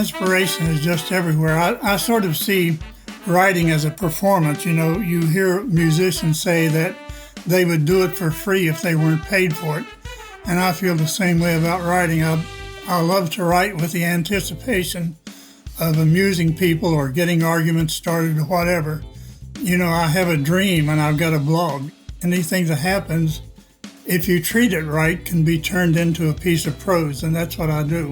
inspiration is just everywhere. I sort of see writing as a performance. You know, you hear musicians say that they would do it for free if they weren't paid for it. And I feel the same way about writing. I love to write with the anticipation of amusing people or getting arguments started or whatever. You know, I have a dream and I've got a blog. Anything that happens, if you treat it right, can be turned into a piece of prose, and that's what I do.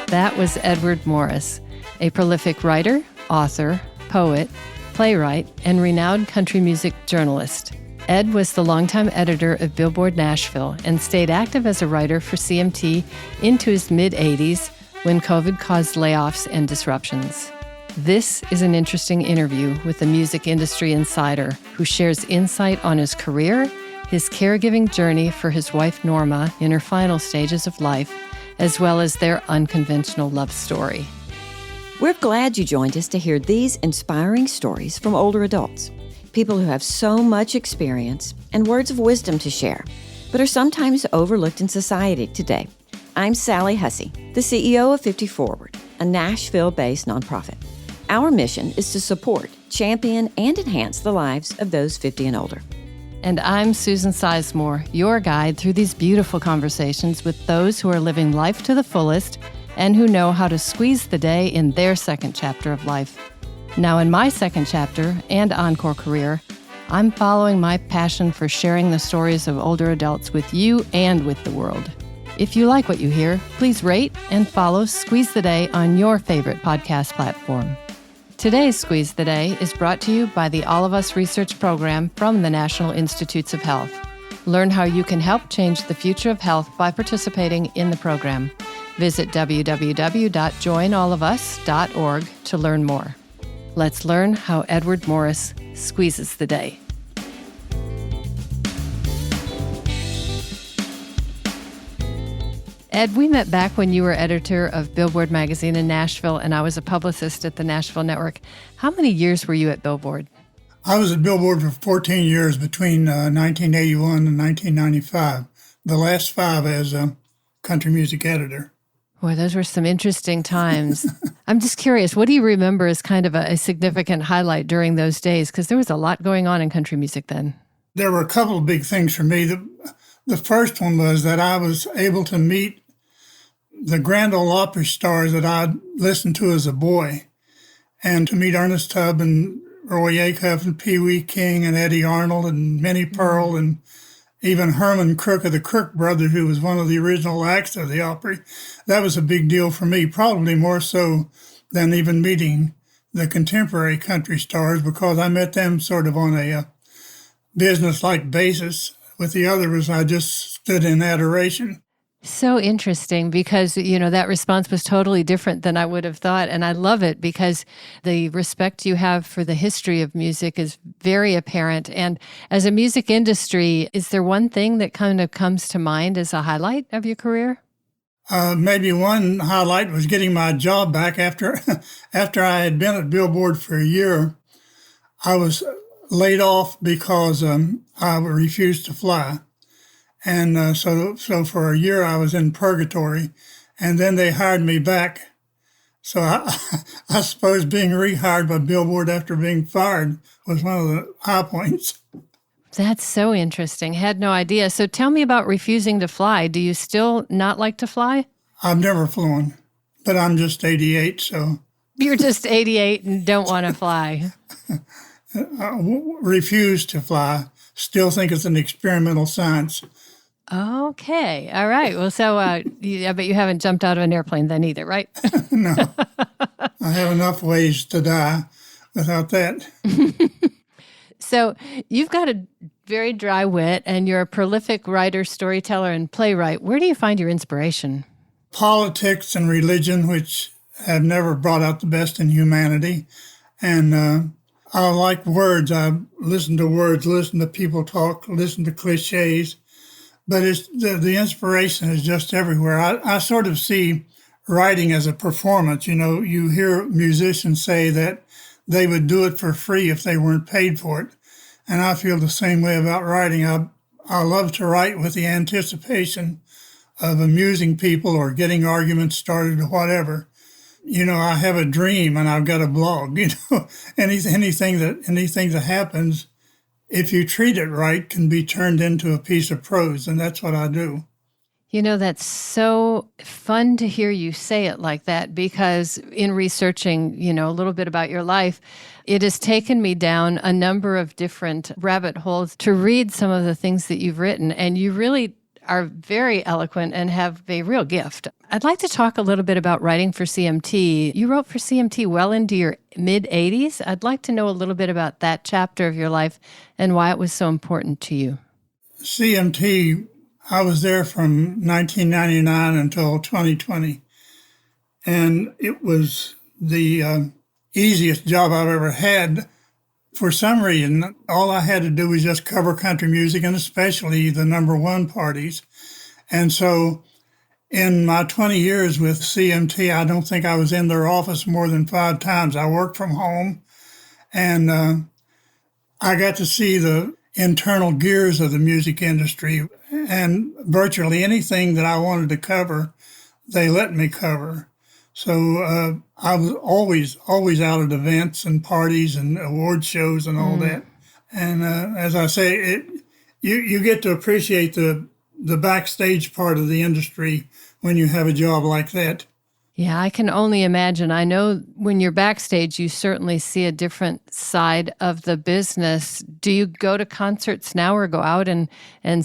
That was Edward Morris, a prolific writer, author, poet, playwright, and renowned country music journalist. Ed was the longtime editor of Billboard Nashville and stayed active as a writer for CMT into his mid-80s when COVID caused layoffs and disruptions. This is an interesting interview with a music industry insider who shares insight on his career, his caregiving journey for his wife Norma in her final stages of life, as well as their unconventional love story. We're glad you joined us to hear these inspiring stories from older adults, people who have so much experience and words of wisdom to share, but are sometimes overlooked in society today. I'm Sally Hussey, the CEO of 50 Forward, a Nashville-based nonprofit. Our mission is to support, champion, and enhance the lives of those 50 and older. And I'm Susan Sizemore, your guide through these beautiful conversations with those who are living life to the fullest and who know how to squeeze the day in their second chapter of life. Now, in my second chapter and encore career, I'm following my passion for sharing the stories of older adults with you and with the world. If you like what you hear, please rate and follow Squeeze the Day on your favorite podcast platform. Today's Squeeze the Day is brought to you by the All of Us Research Program from the National Institutes of Health. Learn how you can help change the future of health by participating in the program. Visit www.joinallofus.org to learn more. Let's learn how Edward Morris squeezes the day. Ed, we met back when you were editor of Billboard magazine in Nashville, and I was a publicist at the Nashville Network. How many years were you at Billboard? I was at Billboard for 14 years between 1981 and 1995, the last 5 as a country music editor. Boy, those were some interesting times. I'm just curious, what do you remember as kind of a significant highlight during those days? Because there was a lot going on in country music then. There were a couple of big things for me. The first one was that I was able to meet the Grand Ole Opry stars that I'd listened to as a boy, and to meet Ernest Tubb and Roy Acuff and Pee Wee King and Eddie Arnold and Minnie Pearl and even Herman Crook of the Crook Brothers, who was one of the original acts of the Opry. That was a big deal for me, probably more so than even meeting the contemporary country stars, because I met them sort of on a business-like basis. With the others, I just stood in adoration. So interesting, because, you know, that response was totally different than I would have thought. And I love it because the respect you have for the history of music is very apparent. And as a music industry, is there one thing that kind of comes to mind as a highlight of your career? Maybe one highlight was getting my job back after I had been at Billboard for a year. I was laid off because I refused to fly. And so for a year I was in purgatory, and then they hired me back. So I suppose being rehired by Billboard after being fired was one of the high points. That's so interesting. Had no idea. So tell me about refusing to fly. Do you still not like to fly? I've never flown, but I'm just 88, so. You're just 88 and don't want to fly. Refuse to fly. Still think it's an experimental science. Okay. All right. Well, so I bet you haven't jumped out of an airplane then either, right? No. I have enough ways to die without that. So you've got a very dry wit, and you're a prolific writer, storyteller, and playwright. Where do you find your inspiration? Politics and religion, which have never brought out the best in humanity. And I like words. I listen to words, listen to people talk, listen to cliches. But it's the inspiration is just everywhere. I sort of see writing as a performance. You know, you hear musicians say that they would do it for free if they weren't paid for it. And I feel the same way about writing. I love to write with the anticipation of amusing people or getting arguments started or whatever. I have a dream and I've got a blog. Anything that happens, if you treat it right, can be turned into a piece of prose, and that's what I do. That's so fun to hear you say it like that, because in researching, a little bit about your life, it has taken me down a number of different rabbit holes to read some of the things that you've written, and you really are very eloquent and have a real gift. I'd like to talk a little bit about writing for CMT. You wrote for CMT well into your mid-80s. I'd like to know a little bit about that chapter of your life and why it was so important to you. CMT, I was there from 1999 until 2020, and it was the easiest job I've ever had. For some reason, all I had to do was just cover country music, and especially the number one parties. And so in my 20 years with CMT, I don't think I was in their office more than 5 times. I worked from home, and I got to see the internal gears of the music industry, and virtually anything that I wanted to cover, they let me cover. So I was always out at events and parties and award shows and all that. And as I say, you get to appreciate the backstage part of the industry when you have a job like that. Yeah, I can only imagine. I know when you're backstage, you certainly see a different side of the business. Do you go to concerts now or go out and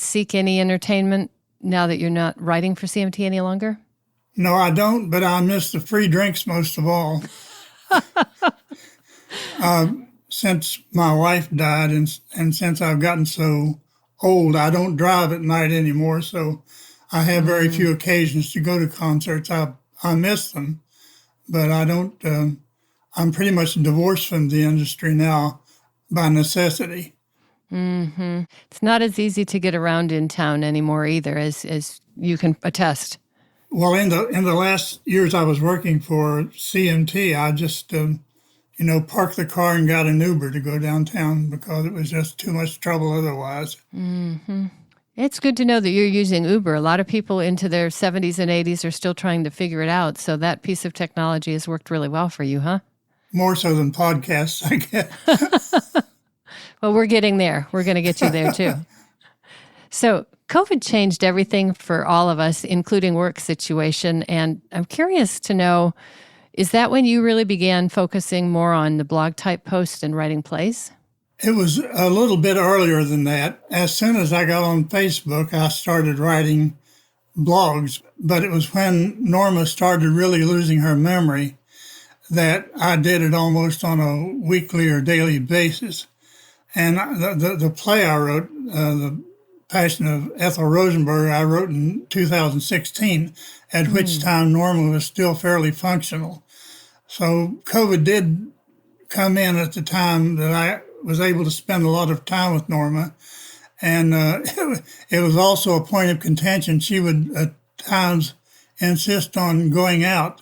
seek any entertainment now that you're not writing for CMT any longer? No, I don't, but I miss the free drinks most of all. Since my wife died and since I've gotten so old, I don't drive at night anymore, so I have very few occasions to go to concerts. I miss them, but I don't. I'm pretty much divorced from the industry now by necessity. Mm-hmm. It's not as easy to get around in town anymore either, as you can attest. Well, in the last years I was working for CMT, I just parked the car and got an Uber to go downtown because it was just too much trouble otherwise. Mm-hmm. It's good to know that you're using Uber. A lot of people into their 70s and 80s are still trying to figure it out. So that piece of technology has worked really well for you, huh? More so than podcasts, I guess. Well, we're getting there. We're going to get you there, too. So COVID changed everything for all of us, including work situation. And I'm curious to know, is that when you really began focusing more on the blog type posts and writing plays? It was a little bit earlier than that. As soon as I got on Facebook, I started writing blogs. But it was when Norma started really losing her memory that I did it almost on a weekly or daily basis. And the play I wrote, The Passion of Ethel Rosenberg, I wrote in 2016, at which time Norma was still fairly functional. So COVID did come in at the time that I was able to spend a lot of time with Norma. And it was also a point of contention. She would at times insist on going out.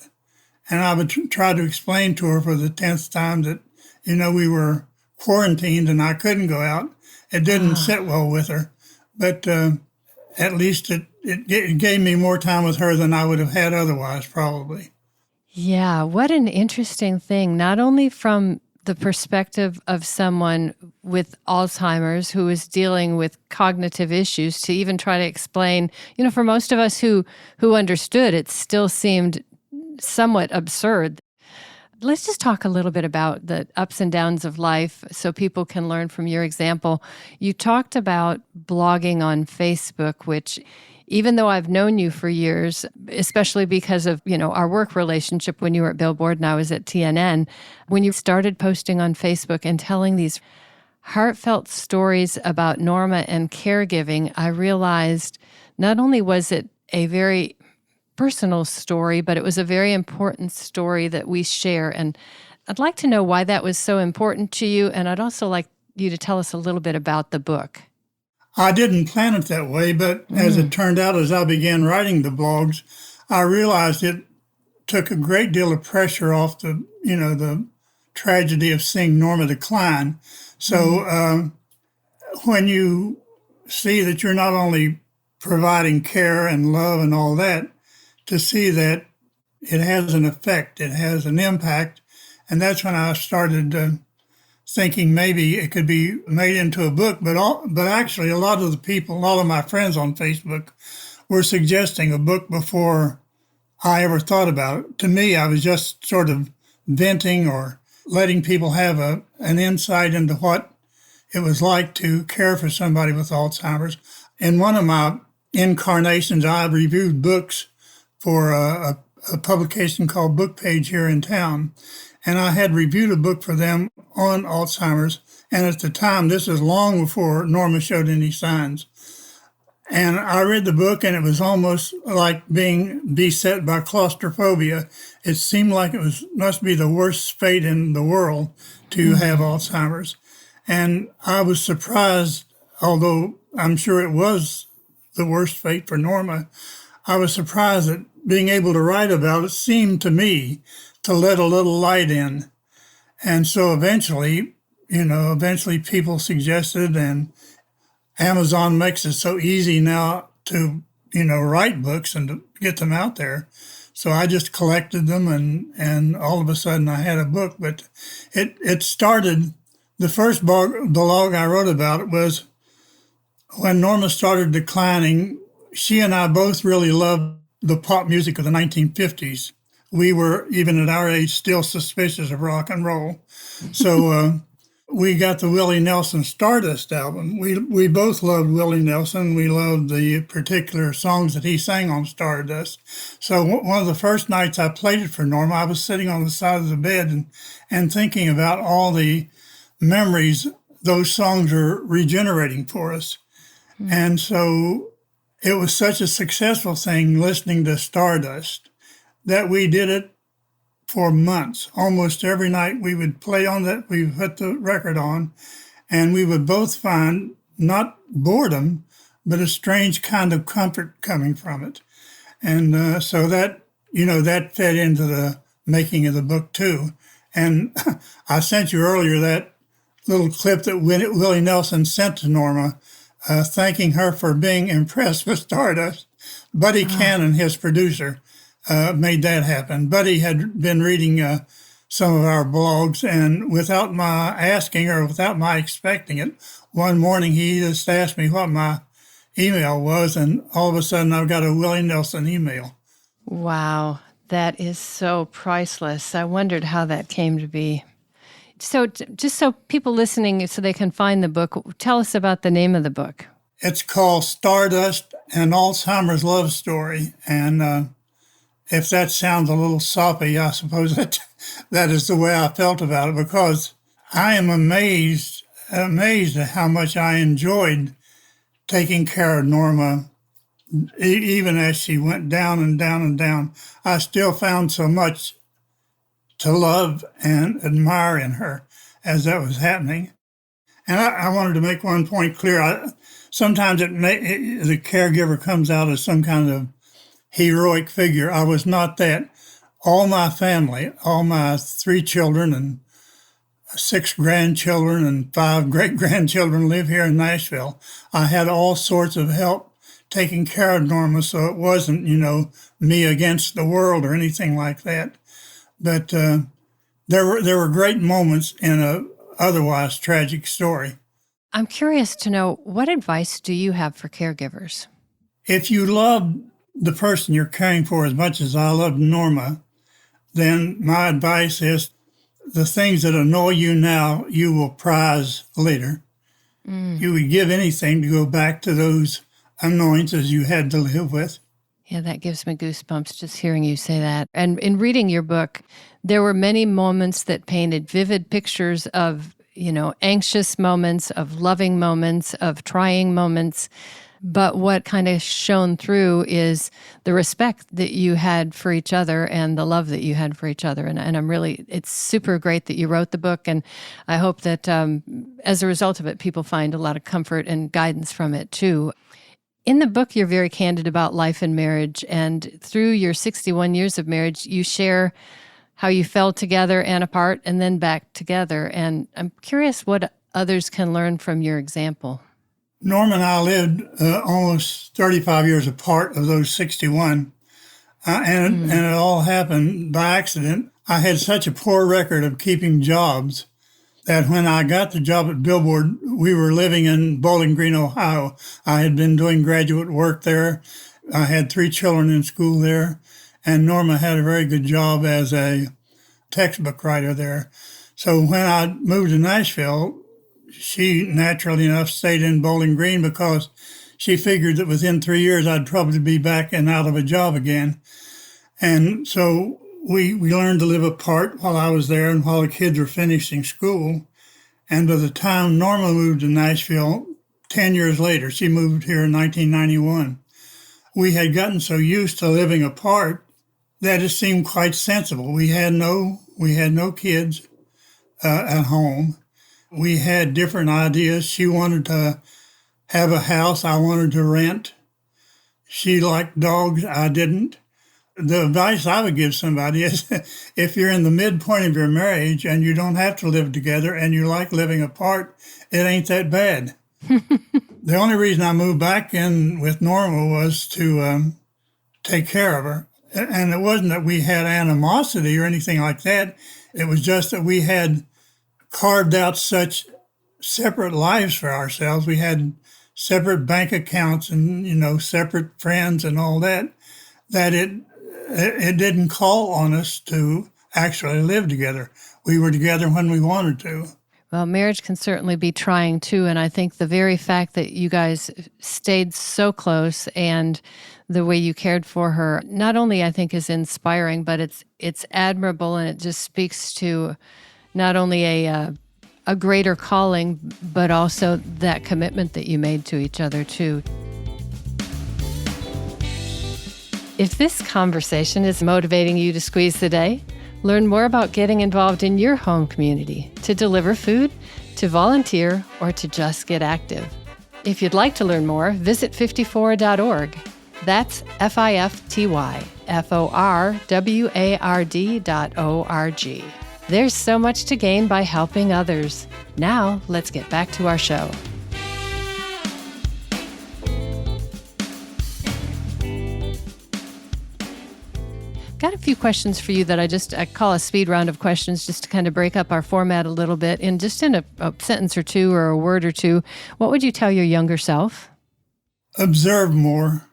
And I would try to explain to her for the 10th time that, we were quarantined and I couldn't go out. It didn't sit well with her. But at least it gave me more time with her than I would have had otherwise, probably. Yeah, what an interesting thing. Not only from the perspective of someone with Alzheimer's who is dealing with cognitive issues, to even try to explain, for most of us who understood, it still seemed somewhat absurd. Let's just talk a little bit about the ups and downs of life so people can learn from your example. You talked about blogging on Facebook, which, even though I've known you for years, especially because of, our work relationship when you were at Billboard and I was at TNN, when you started posting on Facebook and telling these heartfelt stories about Norma and caregiving, I realized not only was it a very personal story, but it was a very important story that we share. And I'd like to know why that was so important to you. And I'd also like you to tell us a little bit about the book. I didn't plan it that way, but as it turned out, as I began writing the blogs, I realized it took a great deal of pressure off the tragedy of seeing Norma decline. So when you see that you're not only providing care and love and all that, to see that it has an effect, it has an impact. And that's when I started thinking maybe it could be made into a book. But actually, a lot of my friends on Facebook were suggesting a book before I ever thought about it. To me, I was just sort of venting or letting people have an insight into what it was like to care for somebody with Alzheimer's. In one of my incarnations, I reviewed books for a publication called Book Page here in town. And I had reviewed a book for them on Alzheimer's. And at the time, this is long before Norma showed any signs. And I read the book, and it was almost like being beset by claustrophobia. It seemed like must be the worst fate in the world to have Alzheimer's. And I was surprised, although I'm sure it was the worst fate for Norma, I was surprised that being able to write about it seemed to me to let a little light in. And so eventually people suggested, and Amazon makes it so easy now to, write books and to get them out there. So I just collected them, and all of a sudden I had a book. But it started, the first blog I wrote about it was when Norma started declining. She and I both really loved the pop music of the 1950s. We were, even at our age, still suspicious of rock and roll. So we got the Willie Nelson Stardust album. We both loved Willie Nelson. We loved the particular songs that he sang on Stardust. So one of the first nights I played it for Norma, I was sitting on the side of the bed and thinking about all the memories those songs are regenerating for us. Mm-hmm. And so it was such a successful thing listening to Stardust that we did it for months. Almost every night we would play on that, we put the record on, and we would both find not boredom, but a strange kind of comfort coming from it. And so that, that fed into the making of the book too. And I sent you earlier that little clip that Willie Nelson sent to Norma, thanking her for being impressed with Stardust. Buddy Cannon, his producer, made that happen. Buddy had been reading some of our blogs, and without my asking or without my expecting it, one morning he just asked me what my email was, and all of a sudden I've got a Willie Nelson email. Wow, that is so priceless. I wondered how that came to be. So just so people listening, so they can find the book, tell us about the name of the book. It's called Stardust, an Alzheimer's Love Story. And if that sounds a little soppy, I suppose that is the way I felt about it, because I am amazed at how much I enjoyed taking care of Norma. Even as she went down and down and down, I still found so much to love and admire in her as that was happening. And I wanted to make one point clear. Sometimes the caregiver comes out as some kind of heroic figure. I was not that. All my family, all my 3 children and 6 grandchildren and 5 great-grandchildren live here in Nashville. I had all sorts of help taking care of Norma, so it wasn't, me against the world or anything like that. But there were great moments in a otherwise tragic story. I'm curious to know, what advice do you have for caregivers? If you love the person you're caring for as much as I loved Norma, then my advice is the things that annoy you now, you will prize later. You would give anything to go back to those annoyances you had to live with. Yeah, that gives me goosebumps just hearing you say that. And in reading your book, there were many moments that painted vivid pictures of, anxious moments, of loving moments, of trying moments. But what kind of shone through is the respect that you had for each other and the love that you had for each other. And it's super great that you wrote the book. And I hope that as a result of it, people find a lot of comfort and guidance from it too. In the book, you're very candid about life and marriage. And through your 61 years of marriage, you share how you fell together and apart and then back together. And I'm curious what others can learn from your example. Norma and I lived almost 35 years apart of those 61, and it all happened by accident. I had such a poor record of keeping jobs that when I got the job at Billboard, we were living in Bowling Green, Ohio. I had been doing graduate work there. I had 3 children in school there, and Norma had a very good job as a textbook writer there. So when I moved to Nashville, she naturally enough stayed in Bowling Green because she figured that within 3 years I'd probably be back and out of a job again. And so we learned to live apart while I was there and while the kids were finishing school. And by the time Norma moved to Nashville, 10 years later, she moved here in 1991, we had gotten so used to living apart that it seemed quite sensible. We had no kids at home. We had different ideas. She wanted to have a house. I wanted to rent. She liked dogs. I didn't. The advice I would give somebody is if you're in the midpoint of your marriage and you don't have to live together and you like living apart, it ain't that bad. The only reason I moved back in with Norma was to take care of her. And it wasn't that we had animosity or anything like that. It was just that we had carved out such separate lives for ourselves. We had separate bank accounts and, separate friends and all that it didn't call on us to actually live together. We were together when we wanted to. Well, marriage can certainly be trying too, and I think the very fact that you guys stayed so close and the way you cared for her, not only I think is inspiring, but it's admirable, and it just speaks to not only a greater calling, but also that commitment that you made to each other too. If this conversation is motivating you to squeeze the day, learn more about getting involved in your home community, to deliver food, to volunteer, or to just get active. If you'd like to learn more, visit 54ward.org. That's FIFTYFORWARD.org. There's so much to gain by helping others. Now, let's get back to our show. Got a few questions for you that I call a speed round of questions just to kind of break up our format a little bit. And just in a sentence or two or a word or two, what would you tell your younger self? Observe more.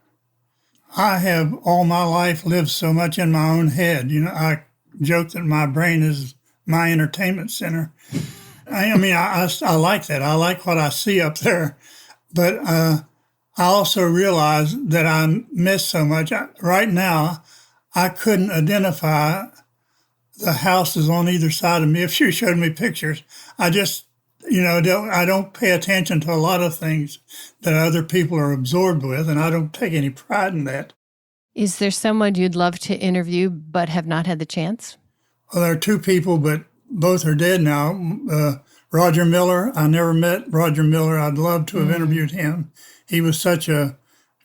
I have all my life lived so much in my own head. I joke that my brain is my entertainment center. I like that. I like what I see up there. But I also realize that I miss so much. Right now, I couldn't identify the houses on either side of me if you showed me pictures. I just, I don't pay attention to a lot of things that other people are absorbed with, and I don't take any pride in that. Is there someone you'd love to interview but have not had the chance? Well, there are 2 people, but both are dead now. Roger Miller, I never met Roger Miller. I'd love to have interviewed him. He was such a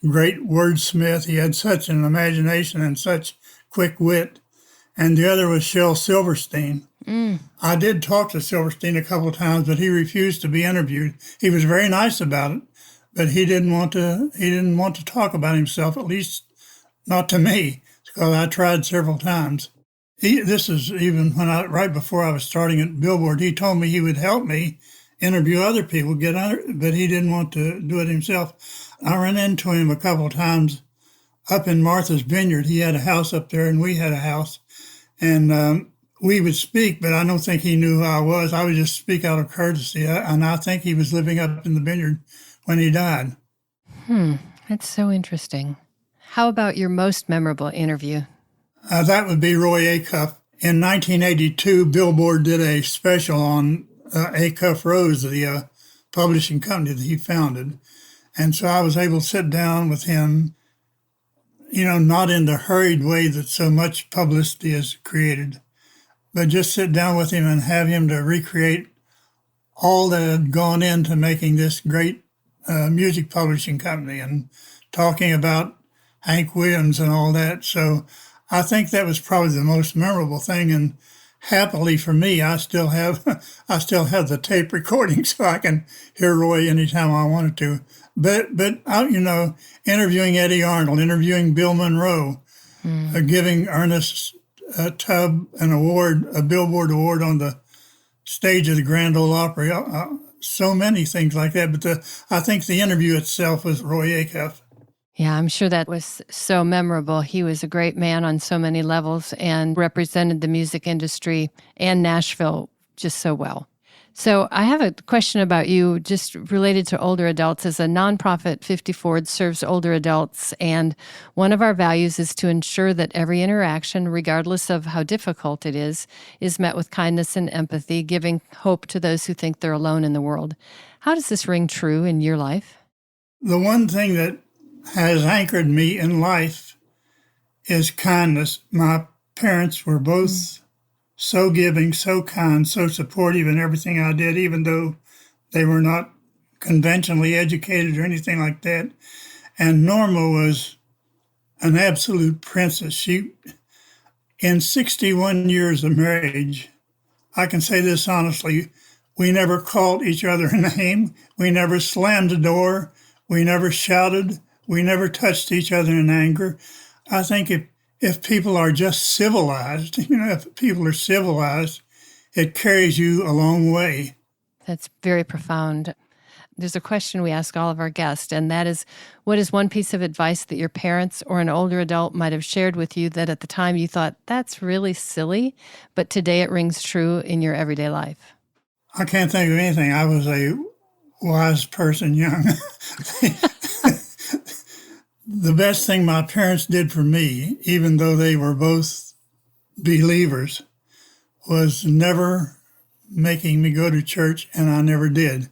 great wordsmith. He had such an imagination and such quick wit. And the other was Shel Silverstein. I did talk to Silverstein a couple of times, but he refused to be interviewed. He was very nice about it, but he didn't want to talk about himself, at least not to me, because I tried several times. This is even right before I was starting at Billboard. He told me he would help me interview other people, but he didn't want to do it himself. I ran into him a couple of times up in Martha's Vineyard. He had a house up there, and we had a house. And we would speak, but I don't think he knew who I was. I would just speak out of courtesy. And I think he was living up in the vineyard when he died. That's so interesting. How about your most memorable interview? That would be Roy Acuff. In 1982, Billboard did a special on Acuff Rose, the publishing company that he founded. And so I was able to sit down with him, not in the hurried way that so much publicity is created, but just sit down with him and have him to recreate all that had gone into making this great music publishing company and talking about Hank Williams and all that. So I think that was probably the most memorable thing, and happily for me, I still have the tape recording, so I can hear Roy anytime I wanted to. But interviewing Eddie Arnold, interviewing Bill Monroe, giving Ernest Tubb an award, a Billboard award on the stage of the Grand Ole Opry. So many things like that. But I think the interview itself was Roy Acuff. Yeah, I'm sure that was so memorable. He was a great man on so many levels and represented the music industry and Nashville just so well. So I have a question about you just related to older adults. As a nonprofit, 50 Forward serves older adults, and one of our values is to ensure that every interaction, regardless of how difficult it is met with kindness and empathy, giving hope to those who think they're alone in the world. How does this ring true in your life? The one thing that has anchored me in life is kindness. My parents were both so giving, so kind, so supportive in everything I did, even though they were not conventionally educated or anything like that. And Norma was an absolute princess. In 61 years of marriage, I can say this honestly, we never called each other a name. We never slammed the door. We never shouted. We never touched each other in anger. I think if people are just civilized, if people are civilized, it carries you a long way. That's very profound. There's a question we ask all of our guests, and that is, what is one piece of advice that your parents or an older adult might have shared with you that at the time you thought, that's really silly, but today it rings true in your everyday life? I can't think of anything. I was a wise person young. The best thing my parents did for me, even though they were both believers, was never making me go to church, and I never did.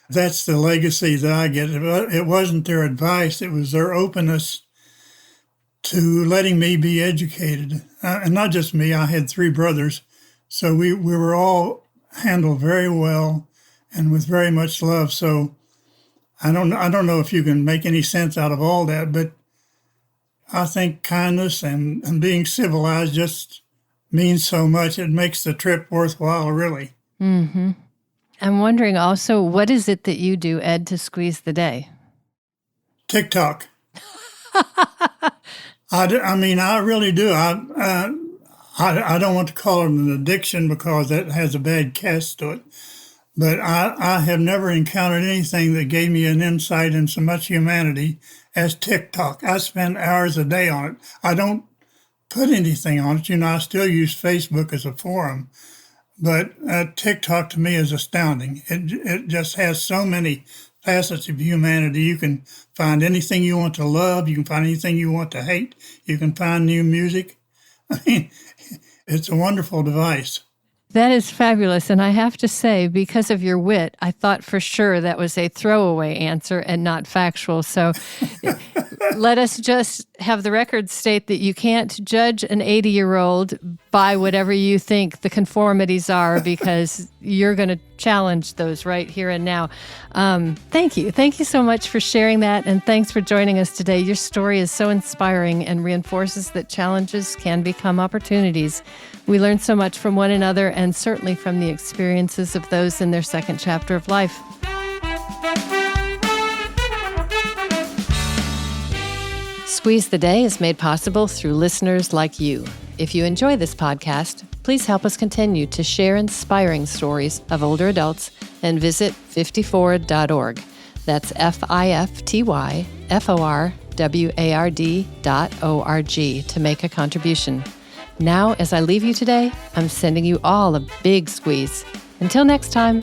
That's the legacy that I get. It wasn't their advice, it was their openness to letting me be educated. And not just me, I had 3 brothers, so we were all handled very well and with very much love. So I don't know if you can make any sense out of all that, but I think kindness and being civilized just means so much. It makes the trip worthwhile, really. Mm-hmm. I'm wondering also, what is it that you do, Ed, to squeeze the day? TikTok. I really do. I don't want to call it an addiction because that has a bad cast to it. But I have never encountered anything that gave me an insight in so much humanity as TikTok. I spend hours a day on it. I don't put anything on it. I still use Facebook as a forum. But TikTok to me is astounding. It just has so many facets of humanity. You can find anything you want to love. You can find anything you want to hate. You can find new music. I mean, it's a wonderful device. That is fabulous. And I have to say, because of your wit, I thought for sure that was a throwaway answer and not factual. So let us just have the record state that you can't judge an 80-year-old by whatever you think the conformities are, because you're going to challenge those right here and now. Thank you. Thank you so much for sharing that. And thanks for joining us today. Your story is so inspiring and reinforces that challenges can become opportunities. We learn so much from one another and certainly from the experiences of those in their second chapter of life. Squeeze the Day is made possible through listeners like you. If you enjoy this podcast, please help us continue to share inspiring stories of older adults and visit 50forward.org. That's FIFTYFORWARD.org to make a contribution. Now, as I leave you today, I'm sending you all a big squeeze. Until next time.